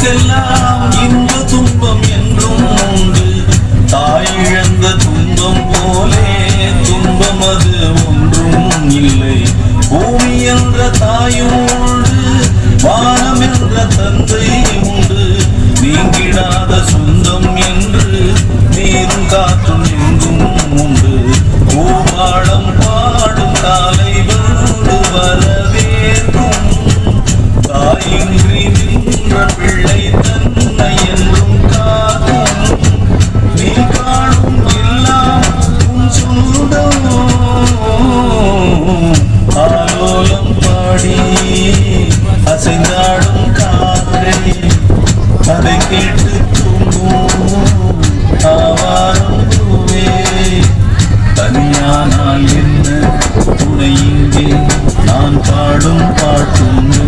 நமக்கெல்லாம் இன்ப துன்பம் என்றும் உண்டு. தாய் இழந்த துன்பம் போலே துன்பம் அது ஒன்றும் இல்லை. பூமி என்ற தாயும் உண்டு, வானம் என்ற தந்தை உண்டு. நீங்கிடாத சொந்தம் என்று நீரும் காற்றும் எங்கும் உண்டு. பூபாடம் பாடும் காலை வந்து வரவேற்கும். தாயின்றி நின்ற பிள்ளை தன்னை என்றும் காக்கும். நீ காணும் எல்லாம் உன் சொந்தம். ஆலோலம் பாடி அசைந்தாடும் காற்றை அதை கேட்டு